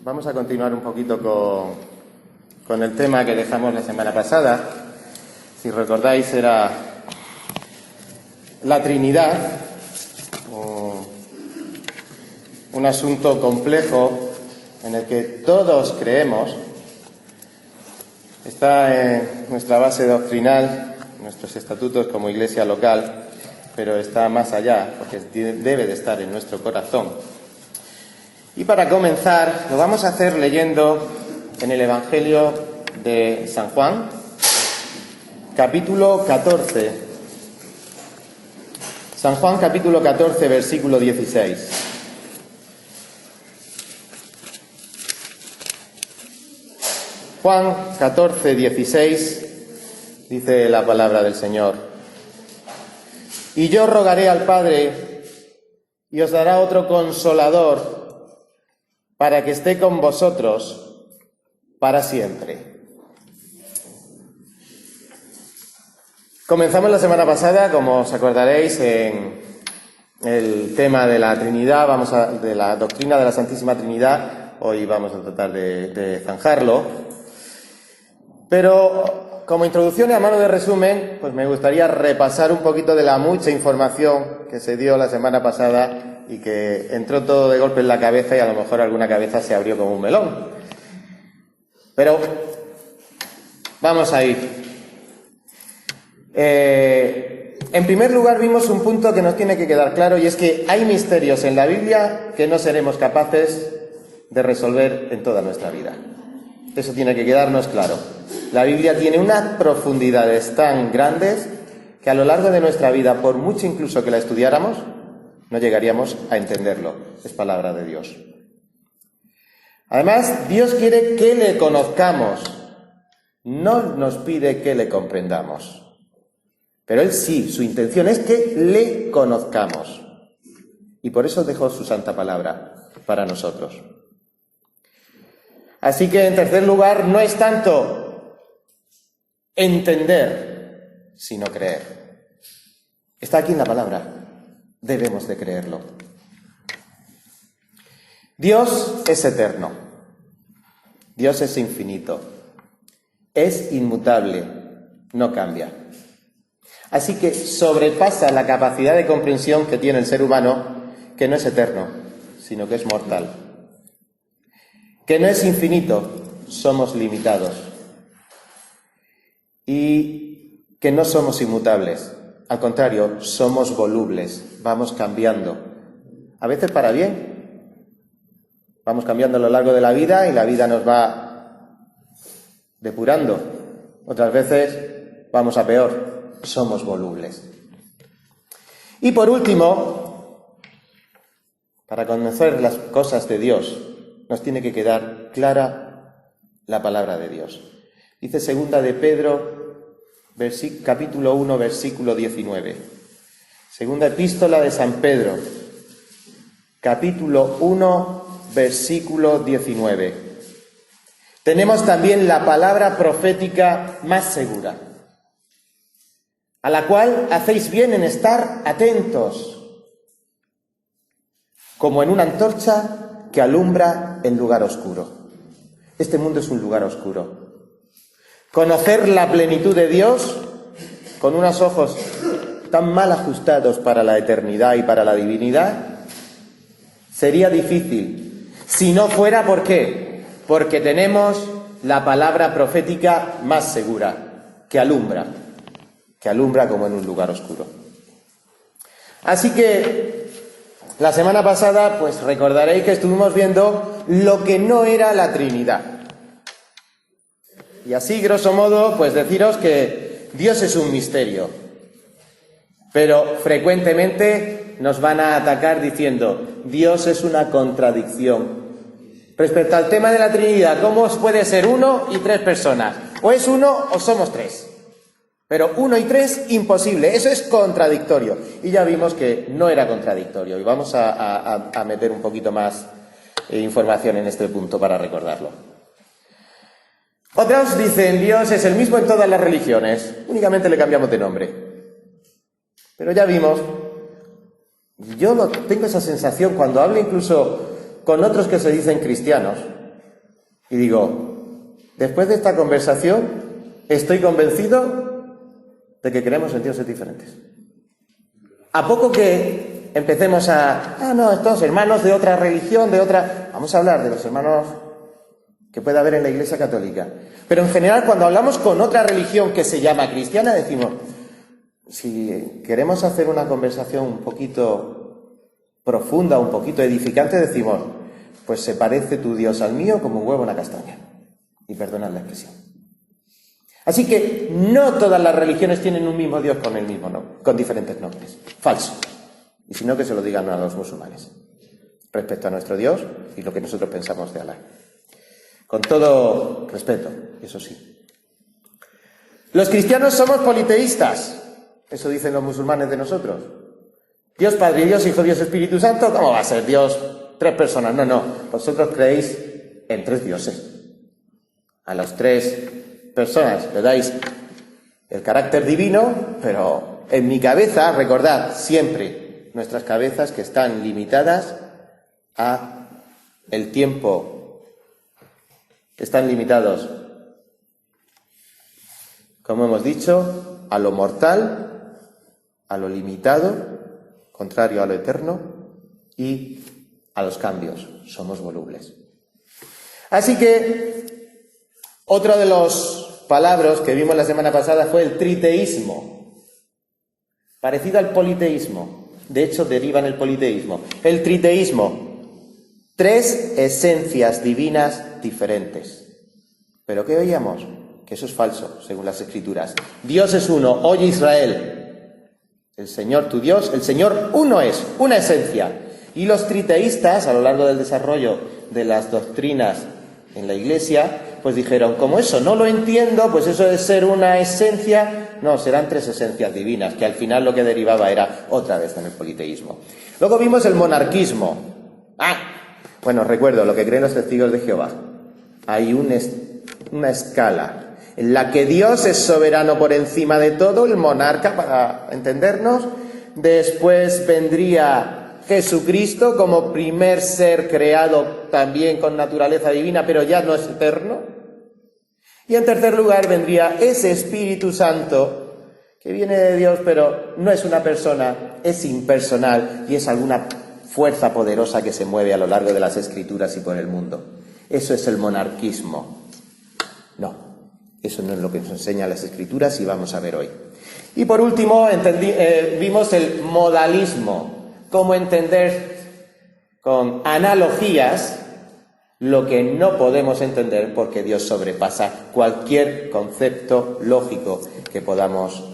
Vamos a continuar un poquito con el tema que dejamos la semana pasada. Si recordáis, era la Trinidad, un asunto complejo en el que todos creemos. Está en nuestra base doctrinal, nuestros estatutos como iglesia local, pero está más allá, porque debe de estar en nuestro corazón. Y para comenzar, lo vamos a hacer leyendo en el Evangelio de San Juan, capítulo 14. San Juan, capítulo 14, versículo 16. Juan 14, 16, dice la palabra del Señor: Y yo rogaré al Padre, y os dará otro Consolador, para que esté con vosotros para siempre. Comenzamos la semana pasada, como os acordaréis, en el tema de la Trinidad, de la doctrina de la Santísima Trinidad. Hoy vamos a tratar de zanjarlo. Pero como introducción y a mano de resumen, pues me gustaría repasar un poquito de la mucha información que se dio la semana pasada y que entró todo de golpe en la cabeza y a lo mejor alguna cabeza se abrió como un melón. Pero vamos a ir. En primer lugar, vimos un punto que nos tiene que quedar claro, y es que hay misterios en la Biblia que no seremos capaces de resolver en toda nuestra vida. Eso tiene que quedarnos claro. La Biblia tiene unas profundidades tan grandes que a lo largo de nuestra vida, por mucho incluso que la estudiáramos, no llegaríamos a entenderlo. Es palabra de Dios. Además, Dios quiere que le conozcamos. No nos pide que le comprendamos. Pero Él sí, su intención es que le conozcamos. Y por eso dejó su santa palabra para nosotros. Así que, en tercer lugar, no es tanto entender, sino creer. Está aquí en la palabra. Debemos de creerlo. Dios es eterno. Dios es infinito. Es inmutable. No cambia. Así que sobrepasa la capacidad de comprensión que tiene el ser humano, que no es eterno, sino que es mortal. Que no es infinito, somos limitados. Y que no somos inmutables. Al contrario, somos volubles, vamos cambiando. A veces para bien. Vamos cambiando a lo largo de la vida y la vida nos va depurando. Otras veces vamos a peor, somos volubles. Y por último, para conocer las cosas de Dios, nos tiene que quedar clara la palabra de Dios. Dice segunda de Pedro, capítulo 1, versículo 19. Segunda epístola de San Pedro, capítulo 1, versículo 19. Tenemos también la palabra profética más segura, a la cual hacéis bien en estar atentos, como en una antorcha que alumbra en lugar oscuro. Este mundo es un lugar oscuro. Conocer la plenitud de Dios con unos ojos tan mal ajustados para la eternidad y para la divinidad sería difícil. Si no fuera, ¿por qué? Porque tenemos la palabra profética más segura, que alumbra como en un lugar oscuro. Así que la semana pasada, pues recordaréis que estuvimos viendo lo que no era la Trinidad. Y así, grosso modo, pues deciros que Dios es un misterio. Pero frecuentemente nos van a atacar diciendo, Dios es una contradicción. Respecto al tema de la Trinidad, ¿cómo puede ser uno y tres personas? O es uno o somos tres. Pero uno y tres, imposible. Eso es contradictorio. Y ya vimos que no era contradictorio. Y vamos a meter un poquito más información en este punto para recordarlo. Otros dicen, Dios es el mismo en todas las religiones, únicamente le cambiamos de nombre. Pero ya vimos, yo tengo esa sensación cuando hablo incluso con otros que se dicen cristianos, Y digo, después de esta conversación, estoy convencido de que creemos en dioses diferentes. A poco que empecemos no, estos hermanos de otra religión, vamos a hablar de los hermanos que puede haber en la Iglesia Católica. Pero en general, cuando hablamos con otra religión que se llama cristiana, decimos, si queremos hacer una conversación un poquito profunda, un poquito edificante, decimos, pues se parece tu Dios al mío como un huevo a una castaña. Y perdonad la expresión. Así que no todas las religiones tienen un mismo Dios con el mismo nombre, con diferentes nombres. Falso. Y si no, que se lo digan a los musulmanes respecto a nuestro Dios y lo que nosotros pensamos de Alá. Con todo respeto, eso sí. Los cristianos somos politeístas. Eso dicen los musulmanes de nosotros. Dios Padre, Dios Hijo, Dios Espíritu Santo, ¿cómo va a ser Dios? 3 personas. No. Vosotros creéis en 3 dioses. A las 3 personas le dais el carácter divino, pero en mi cabeza, recordad siempre nuestras cabezas que están limitadas a el tiempo, están limitados, como hemos dicho, a lo mortal, a lo limitado, contrario a lo eterno, y a los cambios. Somos volubles. Así que otro de los palabras que vimos la semana pasada fue el triteísmo, parecido al politeísmo. De hecho, deriva en el politeísmo. El triteísmo, 3 esencias divinas diferentes. ¿Pero qué veíamos? Que eso es falso, según las Escrituras. Dios es uno. Oye, Israel, el Señor tu Dios, el Señor uno es, una esencia. Y los triteístas, a lo largo del desarrollo de las doctrinas en la Iglesia, pues dijeron, como eso no lo entiendo, pues eso de ser una esencia, no, serán 3 esencias divinas, que al final lo que derivaba era otra vez en el politeísmo. Luego vimos el monarquismo. Bueno, recuerdo lo que creen los testigos de Jehová. Hay una escala en la que Dios es soberano por encima de todo, el monarca, para entendernos. Después vendría Jesucristo como primer ser creado también con naturaleza divina, pero ya no es eterno. Y en tercer lugar vendría ese Espíritu Santo que viene de Dios, pero no es una persona, es impersonal y es alguna fuerza poderosa que se mueve a lo largo de las Escrituras y por el mundo. Eso es el monarquismo. No, eso no es lo que nos enseñan las Escrituras y vamos a ver hoy. Y por último vimos el modalismo, cómo entender con analogías lo que no podemos entender porque Dios sobrepasa cualquier concepto lógico que podamos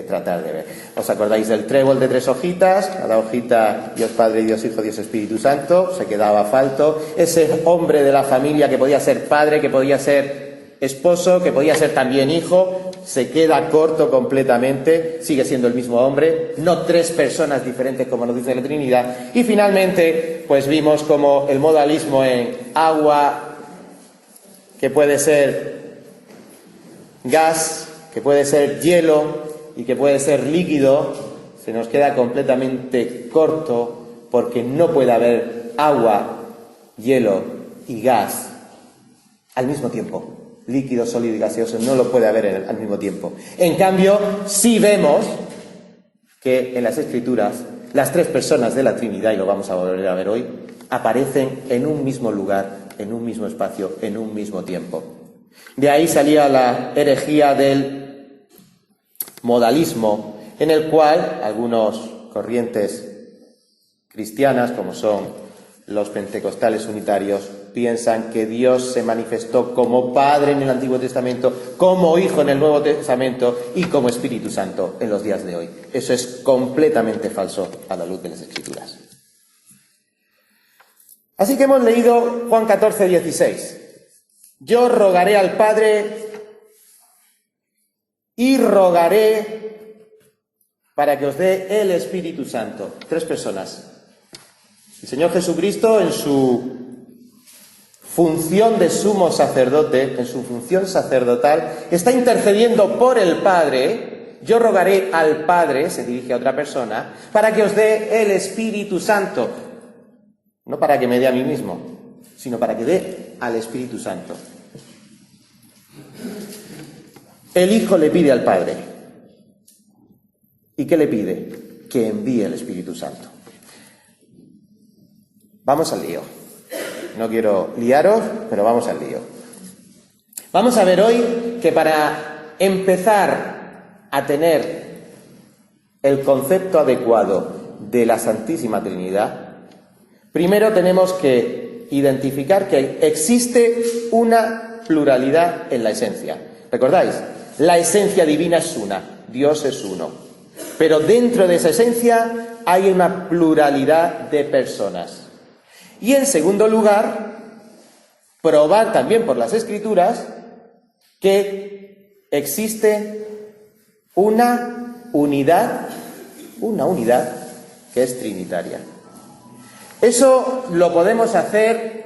tratar de ver. ¿Os acordáis del trébol de 3 hojitas? Cada hojita, Dios Padre, Dios Hijo, Dios Espíritu Santo, se quedaba falto. Ese hombre de la familia que podía ser padre, que podía ser esposo, que podía ser también hijo, se queda corto completamente, sigue siendo el mismo hombre, no 3 personas diferentes como nos dice la Trinidad. Y finalmente, pues vimos como el modalismo en agua, que puede ser gas, que puede ser hielo y que puede ser líquido, se nos queda completamente corto porque no puede haber agua, hielo y gas al mismo tiempo. Líquido, sólido y gaseoso no lo puede haber al mismo tiempo. En cambio, sí vemos que en las Escrituras las 3 personas de la Trinidad, y lo vamos a volver a ver hoy, aparecen en un mismo lugar, en un mismo espacio, en un mismo tiempo. De ahí salía la herejía del modalismo, en el cual algunos corrientes cristianas, como son los pentecostales unitarios, piensan que Dios se manifestó como Padre en el Antiguo Testamento, como Hijo en el Nuevo Testamento y como Espíritu Santo en los días de hoy. Eso es completamente falso a la luz de las Escrituras. Así que hemos leído Juan 14, 16. Yo rogaré al Padre y rogaré para que os dé el Espíritu Santo. 3 personas. El Señor Jesucristo, en su función de sumo sacerdote, en su función sacerdotal, está intercediendo por el Padre. Yo rogaré al Padre, se dirige a otra persona, para que os dé el Espíritu Santo. No para que me dé a mí mismo, sino para que dé al Espíritu Santo. El Hijo le pide al Padre. ¿Y qué le pide? Que envíe el Espíritu Santo. Vamos al lío. No quiero liaros, pero vamos al lío. Vamos a ver hoy que para empezar a tener el concepto adecuado de la Santísima Trinidad, primero tenemos que identificar que existe una pluralidad en la esencia. ¿Recordáis? La esencia divina es una, Dios es uno. Pero dentro de esa esencia hay una pluralidad de personas. Y en segundo lugar, probar también por las Escrituras que existe una unidad que es trinitaria. Eso lo podemos hacer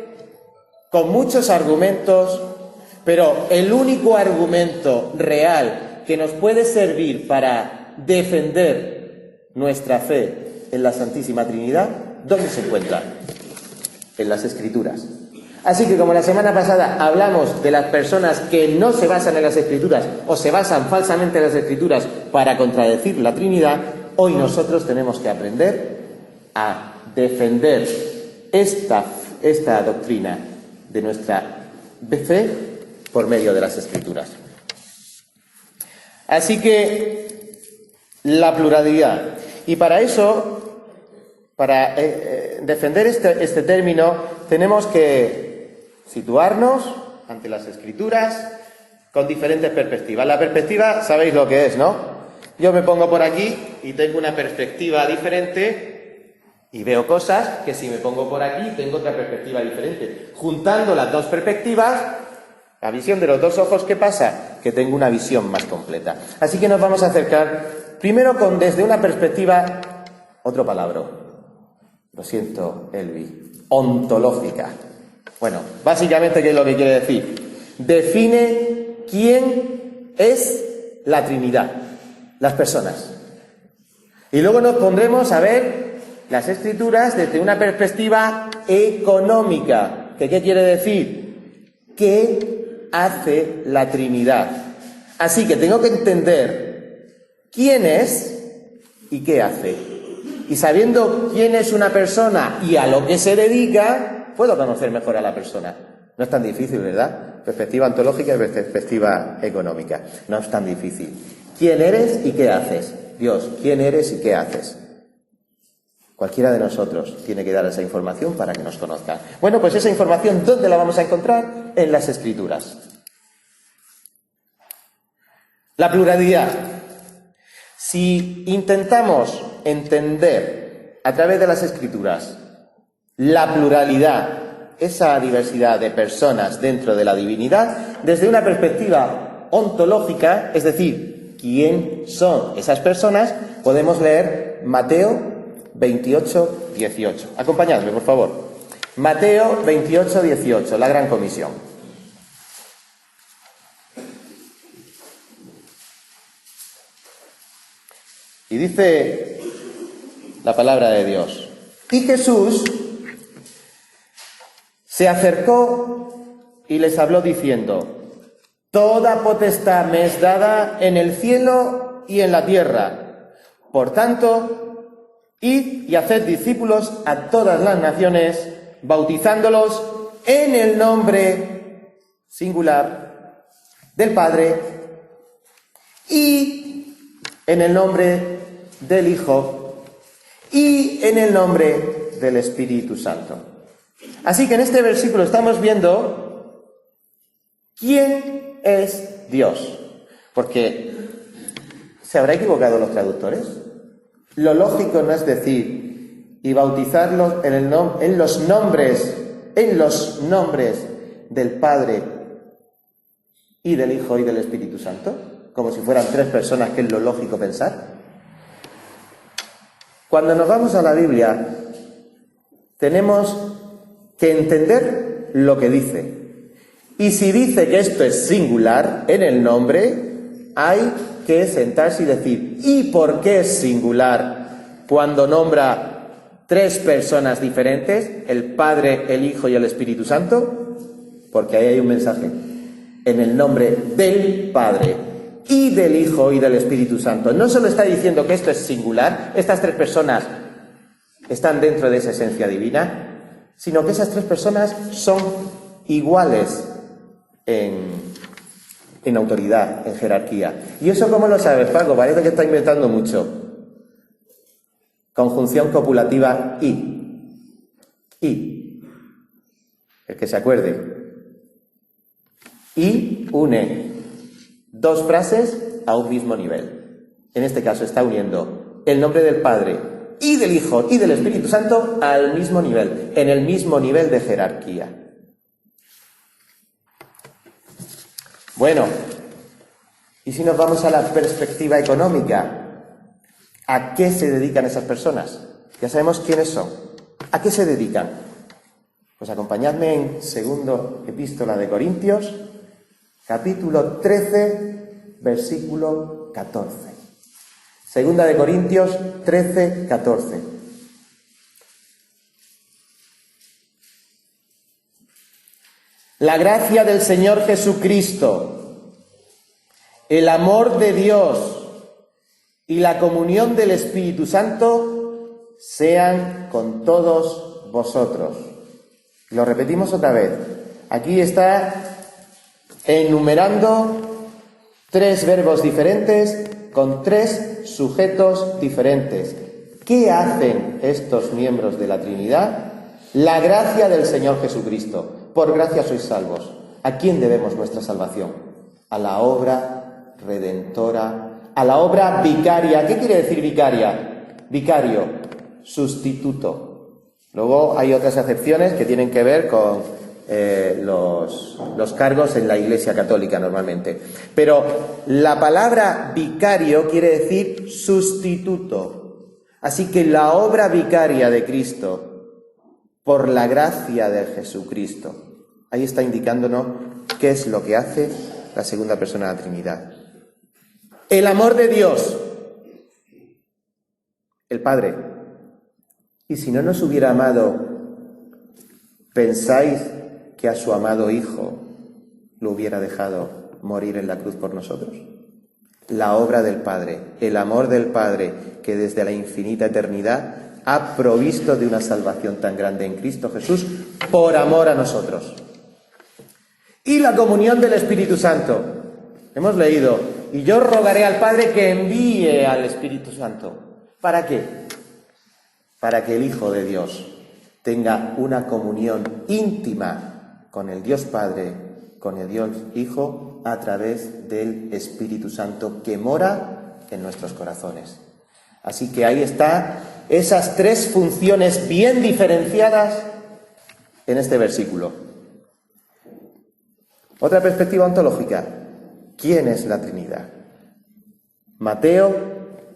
con muchos argumentos, pero el único argumento real que nos puede servir para defender nuestra fe en la Santísima Trinidad, ¿dónde se encuentra? En las Escrituras. Así que como la semana pasada hablamos de las personas que no se basan en las Escrituras o se basan falsamente en las Escrituras para contradecir la Trinidad, hoy nosotros tenemos que aprender a defender esta doctrina de nuestra fe por medio de las Escrituras. Así que la pluralidad. Y para eso, para defender este término, tenemos que situarnos ante las Escrituras con diferentes perspectivas. La perspectiva, sabéis lo que es, ¿no? Yo me pongo por aquí y tengo una perspectiva diferente y veo cosas que si me pongo por aquí tengo otra perspectiva diferente. Juntando las dos perspectivas, la visión de los dos ojos, ¿qué pasa? Que tengo una visión más completa. Así que nos vamos a acercar primero desde una perspectiva, otro palabra, lo siento, Elvi, ontológica. Bueno, básicamente, ¿qué es lo que quiere decir? Define quién es la Trinidad, las personas. Y luego nos pondremos a ver las Escrituras desde una perspectiva económica. ¿Qué quiere decir? ¿Qué hace la Trinidad? Así que tengo que entender quién es y qué hace. Y sabiendo quién es una persona y a lo que se dedica, puedo conocer mejor a la persona. No es tan difícil, ¿verdad? Perspectiva ontológica y perspectiva económica. No es tan difícil. ¿Quién eres y qué haces? Dios, ¿quién eres y qué haces? Cualquiera de nosotros tiene que dar esa información para que nos conozcan. Bueno, pues esa información, ¿dónde la vamos a encontrar? En las Escrituras. La pluralidad. Si intentamos entender a través de las Escrituras la pluralidad, esa diversidad de personas dentro de la divinidad, desde una perspectiva ontológica, es decir, quién son esas personas, podemos leer Mateo 28, 18. Acompañadme, por favor. Mateo 28, 18, la Gran Comisión. Y dice la palabra de Dios: y Jesús se acercó y les habló diciendo: toda potestad me es dada en el cielo y en la tierra. Por tanto, id y haced discípulos a todas las naciones, bautizándolos en el nombre singular del Padre y en el nombre del Hijo y en el nombre del Espíritu Santo. Así que en este versículo estamos viendo quién es Dios. Porque ¿se habrá equivocado los traductores? Lo lógico no es decir y bautizarlos en los nombres del Padre y del Hijo y del Espíritu Santo, como si fueran tres personas, que es lo lógico pensar. Cuando nos vamos a la Biblia, tenemos que entender lo que dice. Y si dice que esto es singular en el nombre, hay que sentarse y decir: ¿y por qué es singular cuando nombra tres personas diferentes, el Padre, el Hijo y el Espíritu Santo, porque ahí hay un mensaje. En el nombre del Padre y del Hijo y del Espíritu Santo. No solo está diciendo que esto es singular, estas tres personas están dentro de esa esencia divina, sino que esas tres personas son iguales en autoridad, en jerarquía. ¿Y eso cómo lo sabes, Paco? Parece que está inventando mucho. Conjunción copulativa y. El que se acuerde. Y une dos frases a un mismo nivel. En este caso está uniendo el nombre del Padre y del Hijo y del Espíritu Santo al mismo nivel, en el mismo nivel de jerarquía. Bueno, y si nos vamos a la perspectiva económica, ¿a qué se dedican esas personas? Ya sabemos quiénes son. ¿A qué se dedican? Pues acompañadme en segundo epístola de Corintios, capítulo 13, versículo 14. Segunda de Corintios 13, 14. La gracia del Señor Jesucristo, el amor de Dios y la comunión del Espíritu Santo sean con todos vosotros. Lo repetimos otra vez. Aquí está enumerando tres verbos diferentes con tres sujetos diferentes. ¿Qué hacen estos miembros de la Trinidad? La gracia del Señor Jesucristo. Por gracia sois salvos. ¿A quién debemos nuestra salvación? A la obra redentora, a la obra vicaria. ¿Qué quiere decir vicaria? Vicario, sustituto. Luego hay otras acepciones que tienen que ver con los cargos en la Iglesia Católica normalmente. Pero la palabra vicario quiere decir sustituto. Así que la obra vicaria de Cristo, por la gracia de Jesucristo, ahí está indicándonos qué es lo que hace la segunda persona de la Trinidad. El amor de Dios, el Padre. Y si no nos hubiera amado, ¿pensáis que a su amado Hijo lo hubiera dejado morir en la cruz por nosotros? La obra del Padre, el amor del Padre, que desde la infinita eternidad ha provisto de una salvación tan grande en Cristo Jesús por amor a nosotros. Y la comunión del Espíritu Santo. Hemos leído, y yo rogaré al Padre que envíe al Espíritu Santo. ¿Para qué? Para que el Hijo de Dios tenga una comunión íntima con el Dios Padre, con el Dios Hijo, a través del Espíritu Santo que mora en nuestros corazones. Así que ahí está esas tres funciones bien diferenciadas en este versículo. Otra perspectiva ontológica. ¿Quién es la Trinidad? Mateo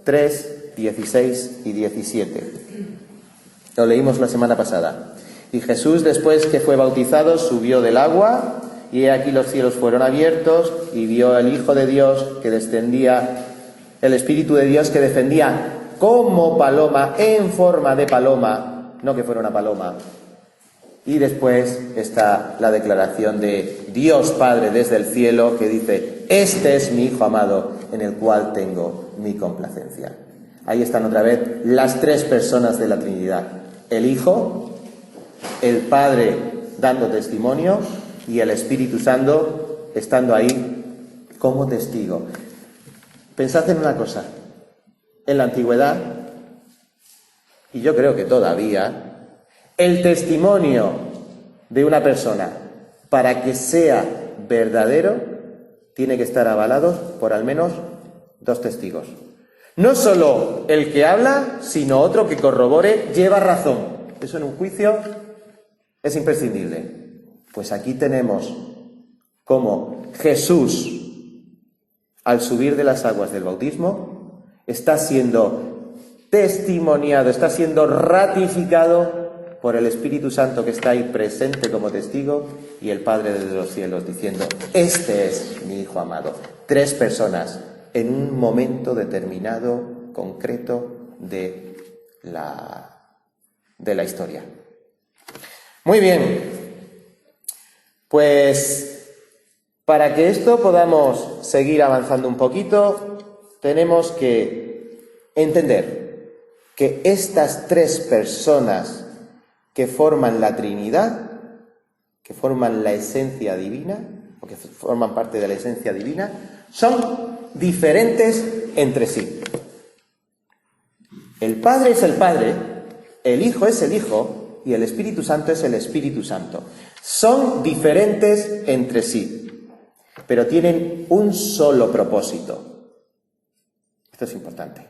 3, 16 y 17. Lo leímos la semana pasada. Y Jesús, después que fue bautizado, subió del agua, y he aquí los cielos fueron abiertos, y vio al Hijo de Dios que descendía, el Espíritu de Dios que descendía como paloma, en forma de paloma, no que fuera una paloma. Y después está la declaración de Dios Padre desde el cielo que dice: este es mi Hijo amado en el cual tengo mi complacencia. Ahí están otra vez las tres personas de la Trinidad: el Hijo, el Padre dando testimonio y el Espíritu Santo estando ahí como testigo. Pensad en una cosa. En la antigüedad, y yo creo que todavía, el testimonio de una persona, para que sea verdadero, tiene que estar avalado por al menos dos testigos. No solo el que habla, sino otro que corrobore, lleva razón. Eso en un juicio es imprescindible. Pues aquí tenemos cómo Jesús, al subir de las aguas del bautismo, está siendo testimoniado, está siendo ratificado por el Espíritu Santo que está ahí presente como testigo y el Padre de los cielos diciendo: este es mi Hijo amado. Tres personas en un momento determinado, concreto de la de la historia. Muy bien, pues para que esto podamos seguir avanzando un poquito, tenemos que entender que estas tres personas que forman la Trinidad, que forman la esencia divina, o que forman parte de la esencia divina, son diferentes entre sí. El Padre es el Padre, el Hijo es el Hijo y el Espíritu Santo es el Espíritu Santo. Son diferentes entre sí, pero tienen un solo propósito. Esto es importante,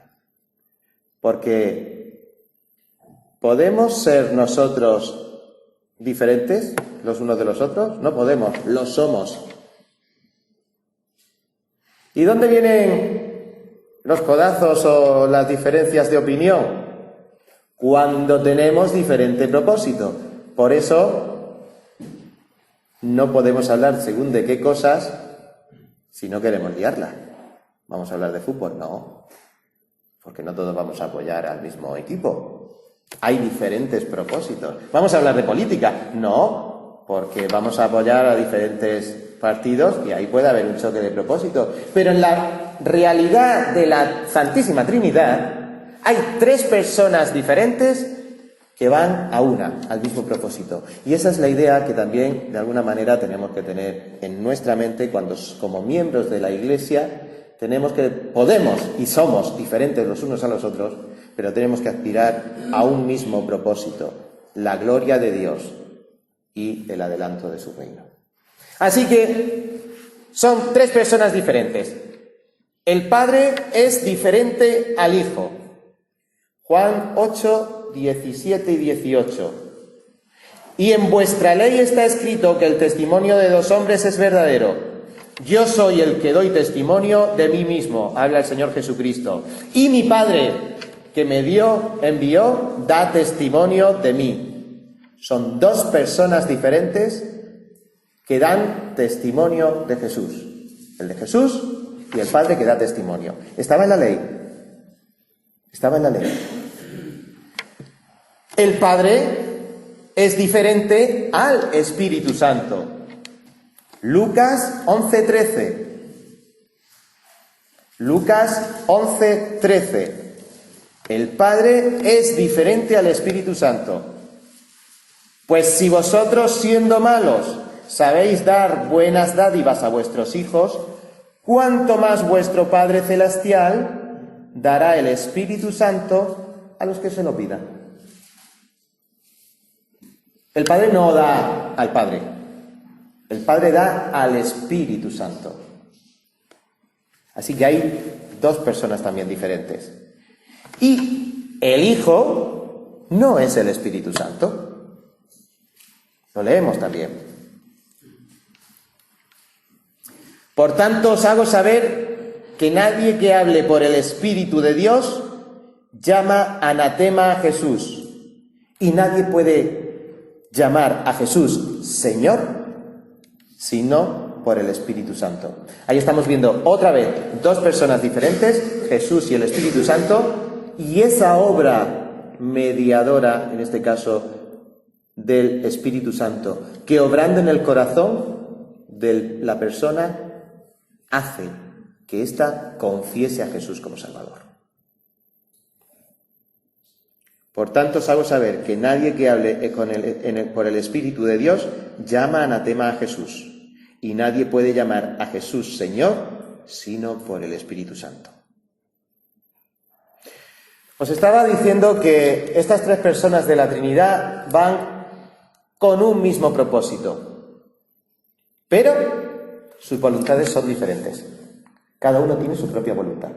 porque ¿podemos ser nosotros diferentes los unos de los otros? No podemos, lo somos. ¿Y dónde vienen los codazos o las diferencias de opinión? Cuando tenemos diferente propósito. Por eso no podemos hablar según de qué cosas si no queremos liarla. ¿Vamos a hablar de fútbol? No, porque no todos vamos a apoyar al mismo equipo. Hay diferentes propósitos. ¿Vamos a hablar de política? No, porque vamos a apoyar a diferentes partidos y ahí puede haber un choque de propósito. Pero en la realidad de la Santísima Trinidad hay tres personas diferentes que van a una, al mismo propósito. Y esa es la idea que también, de alguna manera, tenemos que tener en nuestra mente cuando, como miembros de la Iglesia, podemos y somos diferentes los unos a los otros, pero tenemos que aspirar a un mismo propósito, la gloria de Dios y el adelanto de su reino. Así que son tres personas diferentes. El Padre es diferente al Hijo. Juan 8, 17 y 18. Y en vuestra ley está escrito que el testimonio de dos hombres es verdadero. Yo soy el que doy testimonio de mí mismo, habla el Señor Jesucristo. Y mi Padre, que me envió, da testimonio de mí. Son dos personas diferentes que dan testimonio de Jesús. El de Jesús y el Padre que da testimonio. Estaba en la ley. Estaba en la ley. El Padre es diferente al Espíritu Santo. Lucas 11:13. Lucas 11:13. El Padre es diferente al Espíritu Santo. Pues si vosotros, siendo malos, sabéis dar buenas dádivas a vuestros hijos, cuánto más vuestro Padre Celestial dará el Espíritu Santo a los que se lo pidan. El Padre no da al Padre, el Padre da al Espíritu Santo. Así que hay dos personas también diferentes. Y el Hijo no es el Espíritu Santo. Lo leemos también. Por tanto, os hago saber que nadie que hable por el Espíritu de Dios llama anatema a Jesús. Y nadie puede llamar a Jesús Señor, sino por el Espíritu Santo. Ahí estamos viendo otra vez dos personas diferentes, Jesús y el Espíritu Santo, y esa obra mediadora, en este caso, del Espíritu Santo, que obrando en el corazón de la persona, hace que ésta confiese a Jesús como Salvador. Por tanto, os hago saber que nadie que hable por el Espíritu de Dios llama anatema a Jesús. Y nadie puede llamar a Jesús Señor, sino por el Espíritu Santo. Os estaba diciendo que estas tres personas de la Trinidad van con un mismo propósito. Pero sus voluntades son diferentes. Cada uno tiene su propia voluntad.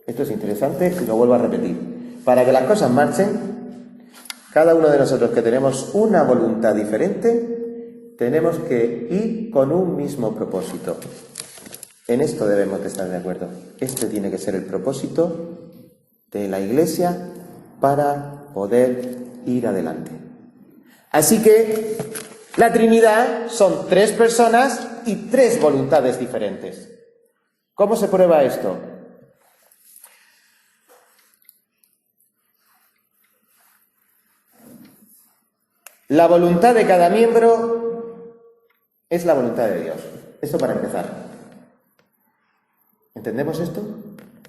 Esto es interesante y lo vuelvo a repetir. Para que las cosas marchen, cada uno de nosotros que tenemos una voluntad diferente, tenemos que ir con un mismo propósito. En esto debemos de estar de acuerdo. Este tiene que ser el propósito de la Iglesia para poder ir adelante. Así que la Trinidad son tres personas y tres voluntades diferentes. ¿Cómo se prueba esto? La voluntad de cada miembro es la voluntad de Dios. Esto para empezar. ¿Entendemos esto?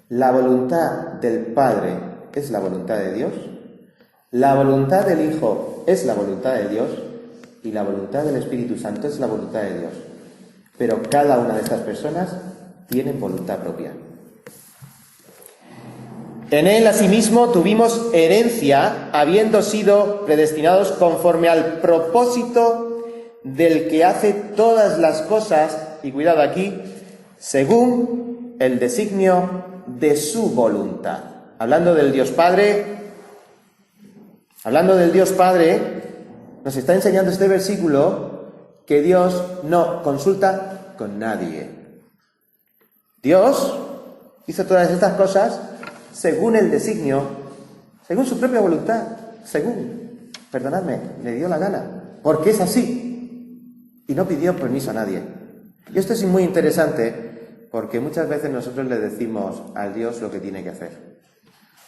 La voluntad del Padre es la voluntad de Dios, la voluntad del Hijo es la voluntad de Dios y la voluntad del Espíritu Santo es la voluntad de Dios. Pero cada una de estas personas tiene voluntad propia. En Él, asimismo, tuvimos herencia, habiendo sido predestinados conforme al propósito del que hace todas las cosas, y cuidado aquí, según el designio de su voluntad. Hablando del Dios Padre, nos está enseñando este versículo que Dios no consulta con nadie. Dios hizo todas estas cosas según el designio, según su propia voluntad, le dio la gana, porque es así, y no pidió permiso a nadie. Y esto es muy interesante, porque muchas veces nosotros le decimos al Dios lo que tiene que hacer.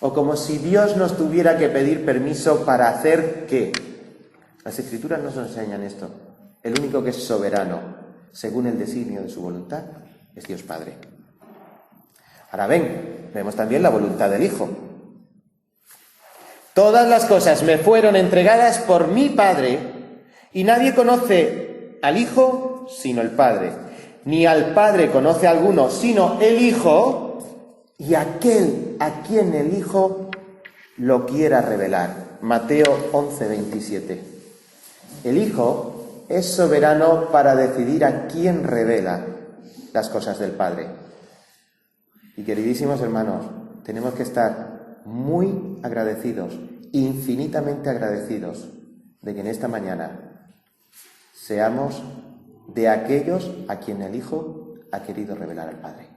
O como si Dios nos tuviera que pedir permiso para hacer ¿qué? Las Escrituras nos enseñan esto. El único que es soberano, según el designio de su voluntad, es Dios Padre. Ahora vemos también la voluntad del Hijo. Todas las cosas me fueron entregadas por mi Padre, y nadie conoce al Hijo sino el Padre, ni al Padre conoce a alguno sino el Hijo, y aquel a quien el Hijo lo quiera revelar. Mateo 11:27. El Hijo es soberano para decidir a quién revela las cosas del Padre. Y queridísimos hermanos, tenemos que estar muy agradecidos, infinitamente agradecidos, de que en esta mañana seamos de aquellos a quien el Hijo ha querido revelar al Padre.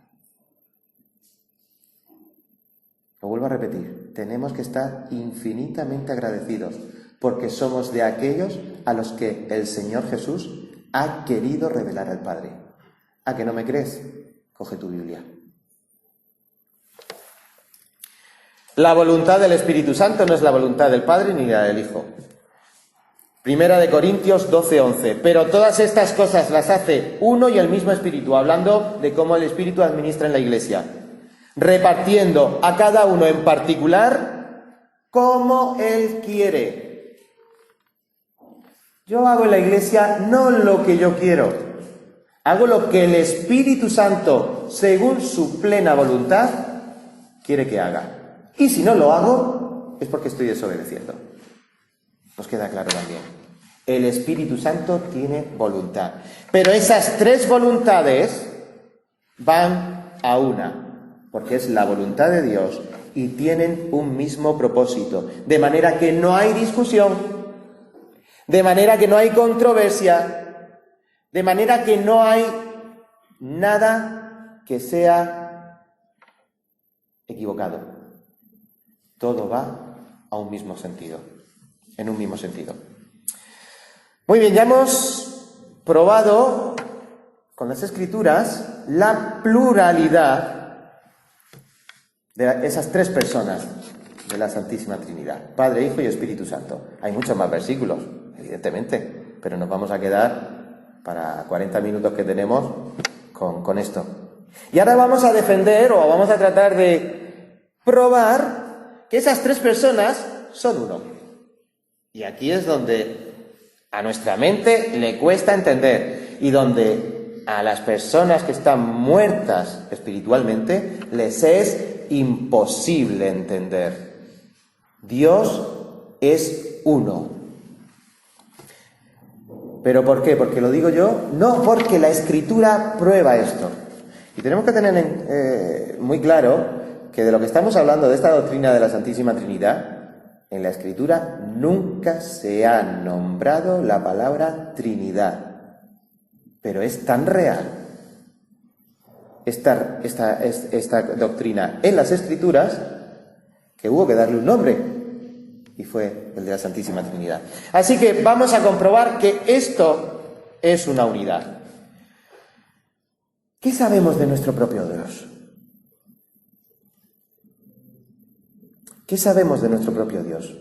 Lo vuelvo a repetir, tenemos que estar infinitamente agradecidos, porque somos de aquellos a los que el Señor Jesús ha querido revelar al Padre. ¿A que no me crees? Coge tu Biblia. La voluntad del Espíritu Santo no es la voluntad del Padre ni la del Hijo. Primera de Corintios 12:11. Pero todas estas cosas las hace uno y el mismo Espíritu, hablando de cómo el Espíritu administra en la Iglesia, repartiendo a cada uno en particular como Él quiere. Yo hago en la Iglesia no lo que yo quiero, hago lo que el Espíritu Santo, según su plena voluntad, quiere que haga. Y si no lo hago, es porque estoy desobedeciendo. Nos queda claro también. El Espíritu Santo tiene voluntad. Pero esas tres voluntades van a una, porque es la voluntad de Dios y tienen un mismo propósito. De manera que no hay discusión, de manera que no hay controversia, de manera que no hay nada que sea equivocado. Todo va a un mismo sentido, en un mismo sentido. Muy bien, ya hemos probado con las Escrituras la pluralidad de esas tres personas de la Santísima Trinidad, Padre, Hijo y Espíritu Santo. Hay muchos más versículos, evidentemente, pero nos vamos a quedar para 40 minutos que tenemos con esto. Y ahora vamos a defender o vamos a tratar de probar que esas tres personas son uno. Y aquí es donde a nuestra mente le cuesta entender y donde a las personas que están muertas espiritualmente les es imposible entender. Dios es uno. ¿Pero por qué? ¿Porque lo digo yo? No, porque la Escritura prueba esto. Y tenemos que tener muy claro que de lo que estamos hablando, de esta doctrina de la Santísima Trinidad, en la Escritura nunca se ha nombrado la palabra Trinidad. Pero es tan real esta doctrina en las Escrituras que hubo que darle un nombre, y fue el de la Santísima Trinidad. Así que vamos a comprobar que esto es una unidad. ¿Qué sabemos de nuestro propio Dios? ¿Qué sabemos de nuestro propio Dios?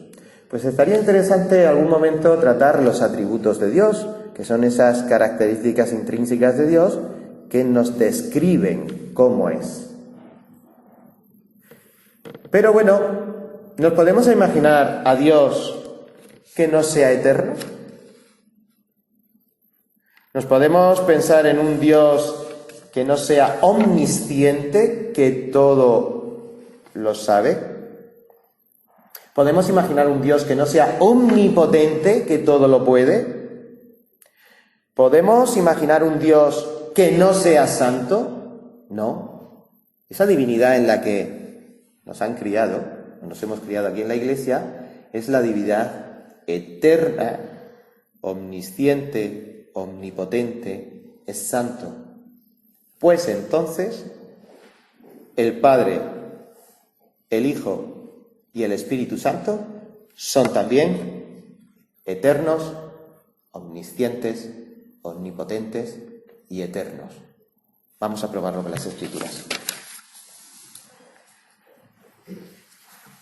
Pues estaría interesante en algún momento tratar los atributos de Dios, que son esas características intrínsecas de Dios que nos describen cómo es. Pero bueno, ¿nos podemos imaginar a Dios que no sea eterno? ¿Nos podemos pensar en un Dios que no sea omnisciente, que todo lo sabe? ¿Podemos imaginar un Dios que no sea omnipotente, que todo lo puede? ¿Podemos imaginar un Dios que no sea santo? No. Esa divinidad en la que nos han criado, nos hemos criado aquí en la Iglesia, es la divinidad eterna, omnisciente, omnipotente, es santo. Pues entonces, el Padre, el Hijo y el Espíritu Santo son también eternos, omniscientes, omnipotentes y eternos. Vamos a probarlo con las Escrituras.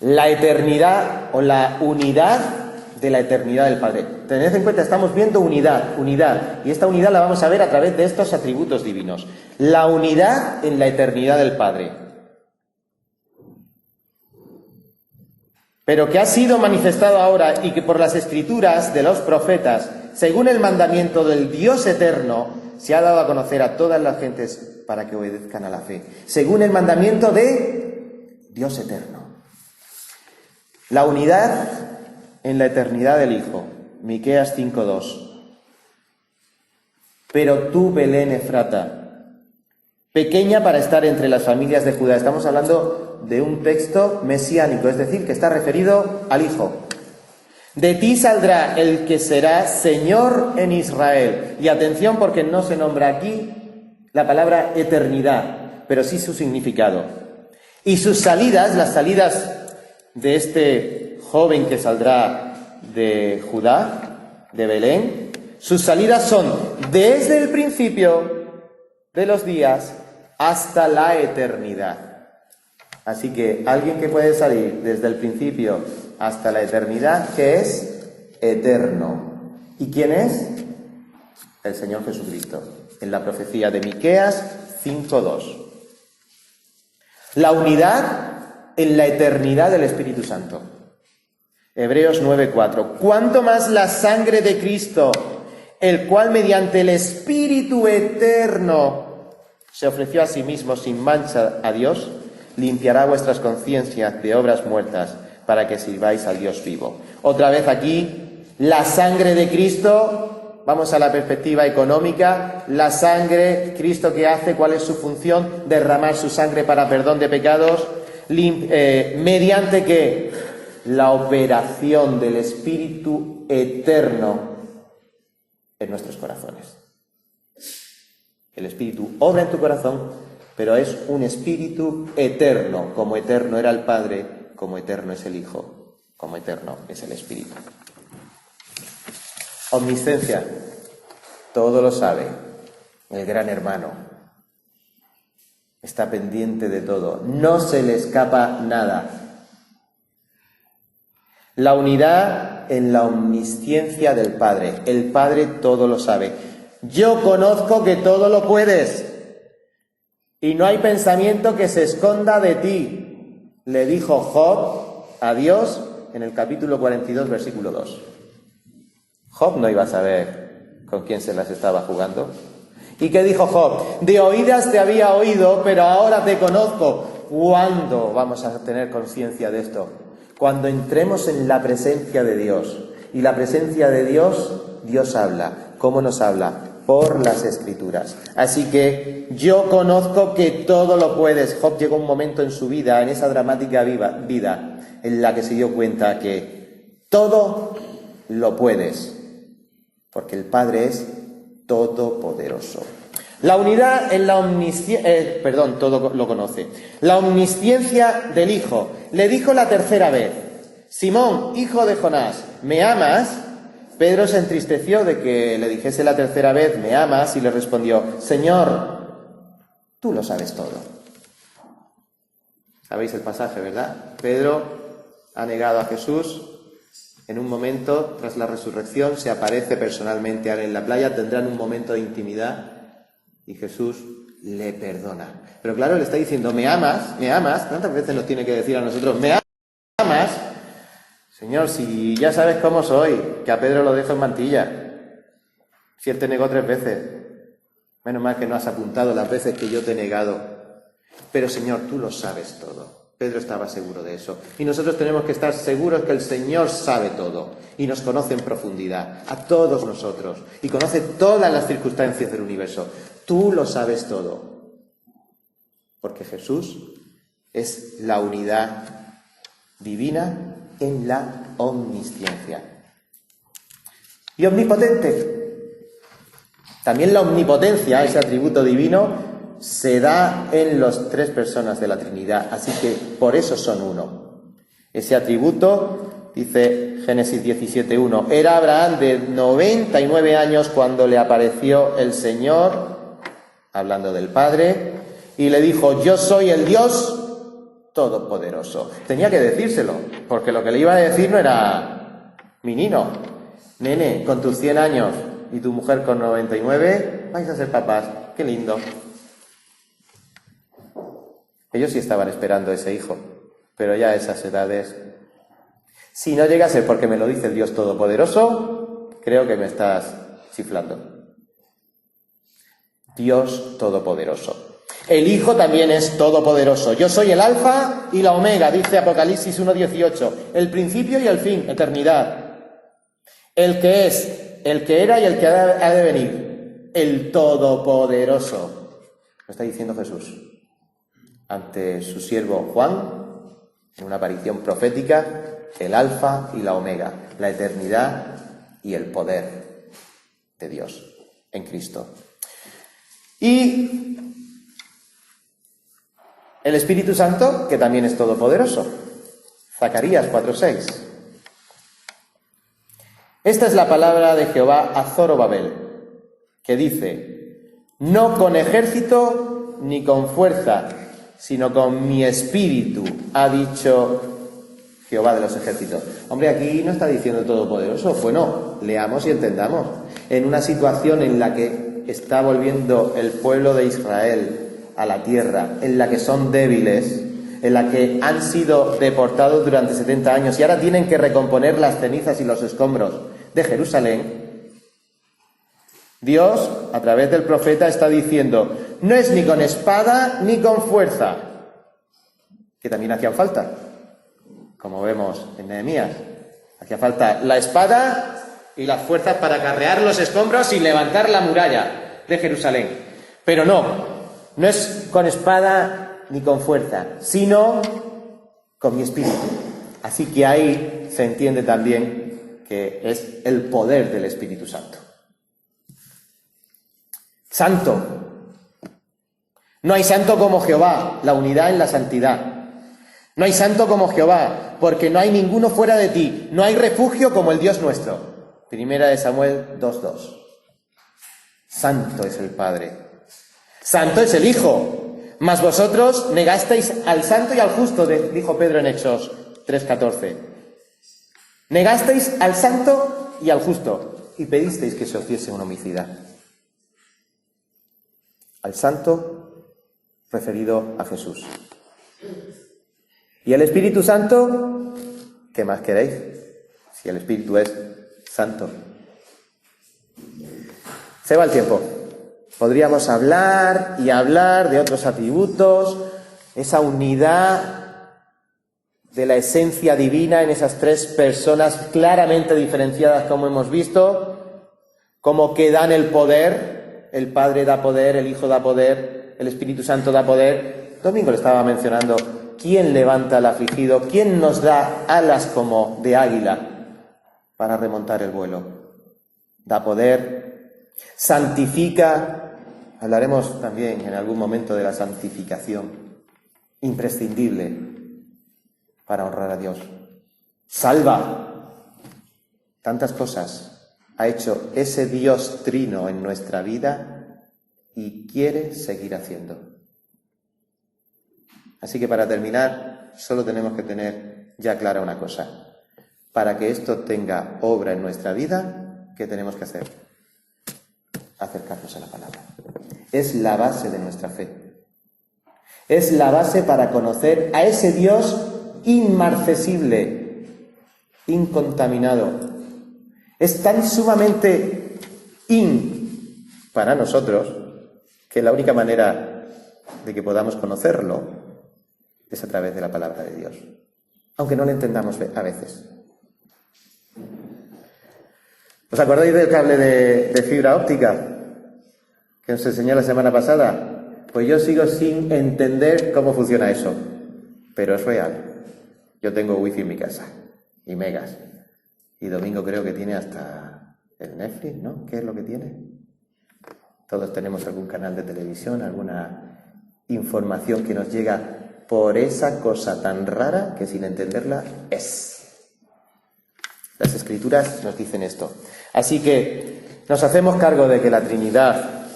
La eternidad o la unidad de la eternidad del Padre. Tened en cuenta, estamos viendo unidad, y esta unidad la vamos a ver a través de estos atributos divinos. La unidad en la eternidad del Padre. Pero que ha sido manifestado ahora y que por las Escrituras de los profetas, según el mandamiento del Dios eterno, se ha dado a conocer a todas las gentes para que obedezcan a la fe. Según el mandamiento de Dios eterno. La unidad en la eternidad del Hijo. Miqueas 5:2. Pero tú, Belén Efrata, pequeña para estar entre las familias de Judá. Estamos hablando de un texto mesiánico, es decir, que está referido al Hijo. De ti saldrá el que será Señor en Israel. Y atención, porque no se nombra aquí la palabra eternidad, pero sí su significado. Y sus salidas, las salidas de este joven que saldrá de Judá, de Belén, sus salidas son desde el principio de los días hasta la eternidad. Así que alguien que puede salir desde el principio hasta la eternidad, que es eterno. ¿Y quién es? El Señor Jesucristo, en la profecía de Miqueas 5:2. La unidad en la eternidad del Espíritu Santo. Hebreos 9:4. Cuánto más la sangre de Cristo, el cual mediante el Espíritu eterno se ofreció a sí mismo sin mancha a Dios, limpiará vuestras conciencias de obras muertas para que sirváis al Dios vivo. Otra vez aquí, la sangre de Cristo, vamos a la perspectiva económica, la sangre, Cristo ¿qué hace? ¿Cuál es su función? Derramar su sangre para perdón de pecados, mediante ¿qué? La operación del Espíritu eterno en nuestros corazones. El Espíritu obra en tu corazón, pero es un Espíritu eterno, como eterno era el Padre, como eterno es el Hijo, como eterno es el Espíritu. Omnisciencia, todo lo sabe, el gran hermano, está pendiente de todo, no se le escapa nada. La unidad en la omnisciencia del Padre, el Padre todo lo sabe. Yo conozco que todo lo puedes y no hay pensamiento que se esconda de ti, le dijo Job a Dios en el capítulo 42, versículo 2. Job no iba a saber con quién se las estaba jugando. ¿Y qué dijo Job? De oídas te había oído, pero ahora te conozco. ¿Cuándo vamos a tener conciencia de esto? Cuando entremos en la presencia de Dios. Y la presencia de Dios, Dios habla. ¿Cómo nos habla? Por las Escrituras. Así que yo conozco que todo lo puedes. Job llegó un momento en su vida, en esa dramática vida, en la que se dio cuenta que todo lo puedes. Porque el Padre es todopoderoso. La unidad en la omnisciencia, todo lo conoce. La omnisciencia del Hijo. Le dijo la tercera vez: Simón, hijo de Jonás, ¿me amas? Pedro se entristeció de que le dijese la tercera vez: ¿me amas? Y le respondió: Señor, tú lo sabes todo. ¿Sabéis el pasaje, verdad? Pedro ha negado a Jesús En un momento, tras la resurrección, se aparece personalmente a él en la playa, tendrán un momento de intimidad y Jesús le perdona. Pero claro, le está diciendo, ¿me amas? ¿Me amas? ¿Cuántas veces nos tiene que decir a nosotros, ¿me amas? Señor, si ya sabes cómo soy, que a Pedro lo dejo en mantilla. Si él te negó 3 veces. Menos mal que no has apuntado las veces que yo te he negado. Pero Señor, tú lo sabes todo. Pedro estaba seguro de eso. Y nosotros tenemos que estar seguros que el Señor sabe todo y nos conoce en profundidad, a todos nosotros, y conoce todas las circunstancias del universo. Tú lo sabes todo. Porque Jesús es la unidad divina en la omnisciencia. Y omnipotente. También la omnipotencia, ese atributo divino, se da en las 3 personas de la Trinidad, así que por eso son uno. Ese atributo, dice Génesis 17:1, era Abraham de 99 años cuando le apareció el Señor, hablando del Padre, y le dijo, yo soy el Dios Todopoderoso. Tenía que decírselo, porque lo que le iba a decir no era, menino, nene, con tus 100 años y tu mujer con 99, vais a ser papás, qué lindo. Ellos sí estaban esperando ese hijo, pero ya a esas edades, si no llega a ser porque me lo dice el Dios Todopoderoso, creo que me estás chiflando. Dios Todopoderoso. El Hijo también es todopoderoso. Yo soy el Alfa y la Omega, dice Apocalipsis 1:18. El principio y el fin, eternidad. El que es, el que era y el que ha de venir. El Todopoderoso. Lo está diciendo Jesús ante su siervo Juan, en una aparición profética, el Alfa y la Omega, la eternidad y el poder de Dios en Cristo. Y el Espíritu Santo, que también es todopoderoso. Zacarías 4:6. Esta es la palabra de Jehová a Zorobabel, que dice, no con ejército ni con fuerza, sino con mi espíritu, ha dicho Jehová de los ejércitos. Hombre, aquí no está diciendo todopoderoso. Bueno, leamos y entendamos. En una situación en la que está volviendo el pueblo de Israel a la tierra, en la que son débiles, en la que han sido deportados durante 70 años y ahora tienen que recomponer las cenizas y los escombros de Jerusalén, Dios, a través del profeta, está diciendo, no es ni con espada ni con fuerza, que también hacían falta, como vemos en Nehemías. Hacía falta la espada y las fuerzas para carrear los escombros y levantar la muralla de Jerusalén. Pero no es con espada ni con fuerza, sino con mi espíritu. Así que ahí se entiende también que es el poder del Espíritu Santo. Santo. No hay santo como Jehová, la unidad en la santidad. No hay santo como Jehová, porque no hay ninguno fuera de ti. No hay refugio como el Dios nuestro. Primera de Samuel 2:2. Santo es el Padre. Santo es el Hijo. Mas vosotros negasteis al santo y al justo, dijo Pedro en Hechos 3:14. Negasteis al santo y al justo y pedisteis que se os diese un homicida. Al santo referido a Jesús. ¿Y el Espíritu Santo? ¿Qué más queréis? Si el Espíritu es santo. Se va el tiempo. Podríamos hablar y hablar de otros atributos, esa unidad de la esencia divina en esas 3 personas claramente diferenciadas, como hemos visto, como que dan el poder. El Padre da poder, el Hijo da poder, el Espíritu Santo da poder. Domingo le estaba mencionando, ¿quién levanta al afligido? ¿Quién nos da alas como de águila para remontar el vuelo? Da poder, santifica. Hablaremos también en algún momento de la santificación, imprescindible para honrar a Dios. Salva. Tantas cosas ha hecho ese Dios trino en nuestra vida y quiere seguir haciendo. Así que para terminar, solo tenemos que tener ya clara una cosa. para que esto tenga obra en nuestra vida, ¿qué tenemos que hacer? Acercarnos a la palabra. Es la base de nuestra fe. Es la base para conocer a ese Dios inmarcesible, incontaminado. Es tan sumamente para nosotros que la única manera de que podamos conocerlo es a través de la palabra de Dios, aunque no lo entendamos a veces. ¿Os acordáis del cable de fibra óptica que os enseñé la semana pasada? Pues yo sigo sin entender cómo funciona eso, pero es real. Yo tengo wifi en mi casa y megas, y Domingo creo que tiene hasta el Netflix, ¿no? ¿Qué es lo que tiene? Todos tenemos algún canal de televisión, alguna información que nos llega por esa cosa tan rara que sin entenderla es. Las Escrituras nos dicen esto. Así que nos hacemos cargo de que la Trinidad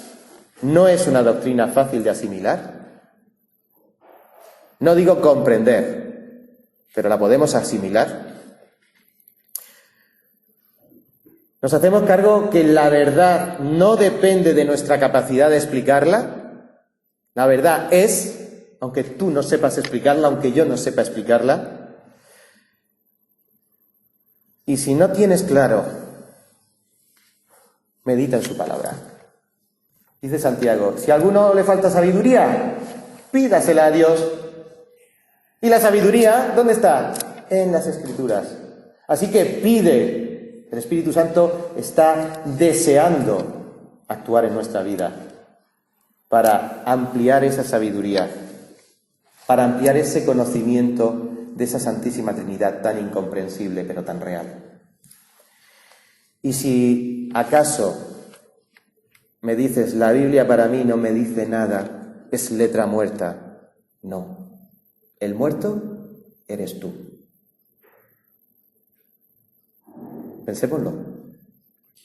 no es una doctrina fácil de asimilar. No digo comprender, pero la podemos asimilar. Nos hacemos cargo que la verdad no depende de nuestra capacidad de explicarla. La verdad es, aunque tú no sepas explicarla, aunque yo no sepa explicarla. Y si no tienes claro, medita en su palabra. Dice Santiago, si a alguno le falta sabiduría, pídasela a Dios. ¿Y la sabiduría dónde está? En las Escrituras. Así que pide. El Espíritu Santo está deseando actuar en nuestra vida para ampliar esa sabiduría, para ampliar ese conocimiento de esa Santísima Trinidad tan incomprensible pero tan real. Y si acaso me dices, la Biblia para mí no me dice nada, es letra muerta. No, el muerto eres tú. Pensémoslo.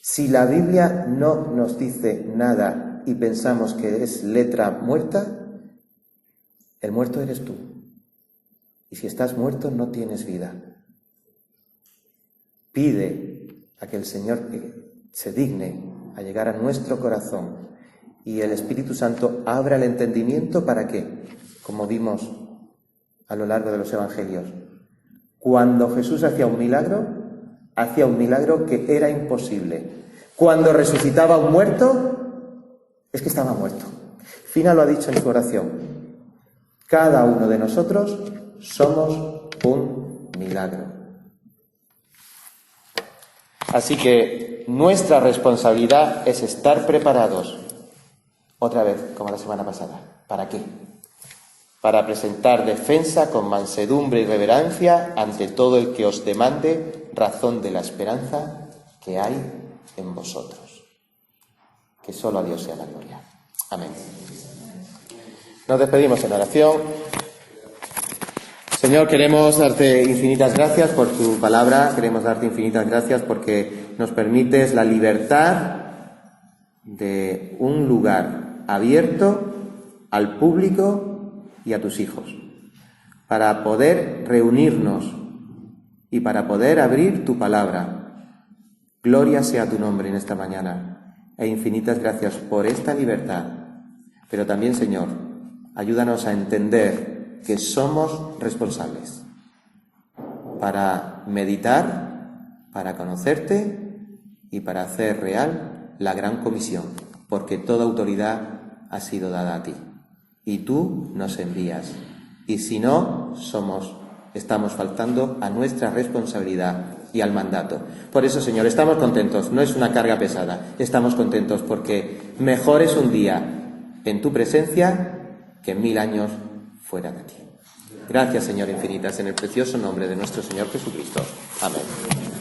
Si la Biblia no nos dice nada y pensamos que es letra muerta, el muerto eres tú. Y si estás muerto, no tienes vida. Pide a que el Señor se digne a llegar a nuestro corazón y el Espíritu Santo abra el entendimiento para que, como vimos a lo largo de los Evangelios, cuando Jesús hacía un milagro que era imposible. Cuando resucitaba a un muerto, es que estaba muerto. Fina lo ha dicho en su oración. Cada uno de nosotros somos un milagro. Así que nuestra responsabilidad es estar preparados, otra vez, como la semana pasada. ¿Para qué? Para presentar defensa con mansedumbre y reverencia ante todo el que os demande razón de la esperanza que hay en vosotros. Que solo a Dios sea la gloria. Amén. Nos despedimos en oración. Señor, queremos darte infinitas gracias por tu palabra, queremos darte infinitas gracias porque nos permites la libertad de un lugar abierto al público y a tus hijos, para poder reunirnos y para poder abrir tu palabra. Gloria sea tu nombre en esta mañana e infinitas gracias por esta libertad. Pero también, Señor, ayúdanos a entender que somos responsables para meditar, para conocerte y para hacer real la gran comisión, porque toda autoridad ha sido dada a ti y tú nos envías. Y si no, estamos faltando a nuestra responsabilidad y al mandato. Por eso, Señor, estamos contentos, no es una carga pesada, estamos contentos porque mejor es un día en tu presencia que 1000 años fuera de ti. Gracias, Señor, infinitas, en el precioso nombre de nuestro Señor Jesucristo. Amén.